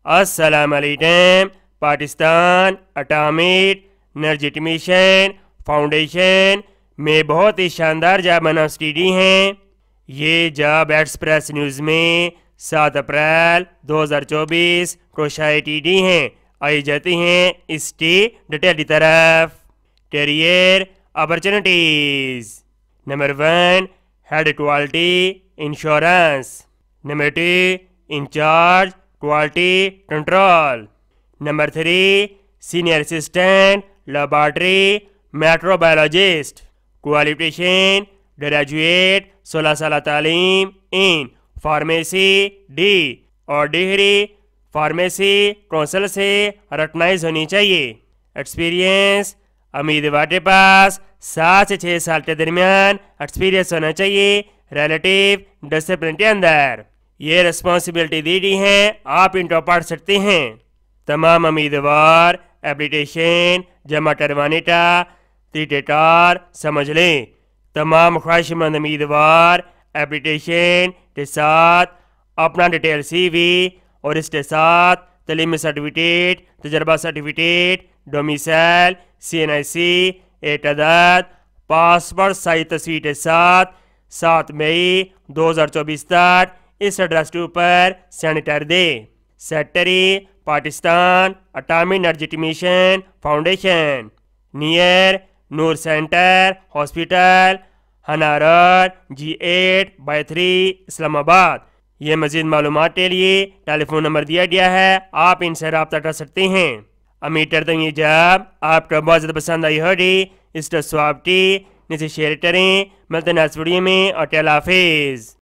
السلام علیکم۔ Pakistan atomic energy commission foundation میں بہت ہی شاندار جاب اناؤنسٹی ہیں۔ یہ جاب ایکسپریس نیوز میں 7 اپریل 2024 کو شائع کی ہیں۔ آئی جاتی ہیں اس کی ڈیٹیل کی طرف۔ Career opportunities. Number 1 head quality insurance. Number 2 incharge quality control. Number 3 senior assistant laboratory microbiologist. Qualification graduate 16 سالہ تعلیم ان فارمیسی ڈی اور ڈگری فارمیسی کونسل سے ریکگنائز ہونی چاہیے۔ ایکسپیرینس امیدوار کے پاس 7 سے 6 سال کے درمیان ایکسپیرینس ہونا چاہیے ریلیٹیو ڈسپلن کے اندر۔ یہ ریسپانسبلٹی دی گئی ہیں، آپ ان کو پڑھ سکتے ہیں۔ تمام امیدوار اپلیکیشن جمع کروانے کا طریقہ کار سمجھ لیں۔ تمام خواہش مند امیدوار اپلیکیشن کے ساتھ اپنا ڈیٹیل سی وی اور اس کے ساتھ تعلیمی سرٹیفکیٹ، تجربہ سرٹیفکیٹ، ڈومیسائل، CNIC، ایک عدد پاسپورٹ سائز تصویر کے ساتھ 7 مئی 2024 تک اس ایڈریس کے اوپر سینڈ کر دے۔ Secretary Pakistan atomic energy commission foundation, near Noor centre hospital, Hanna road, G8/3 Islamabad. یہ مزید معلومات کے لیے ٹیلی فون نمبر دیا گیا ہے، آپ ان سے رابطہ کر سکتے ہیں۔ امید کرتا ہوں یہ جاب آپ کو بہت زیادہ پسند آئی ہوگی۔ اس کو سواب کی نیچے شیئر کریں۔ ملتے ہیں نیکسٹ ویڈیو میں، اور اللہ حافظ۔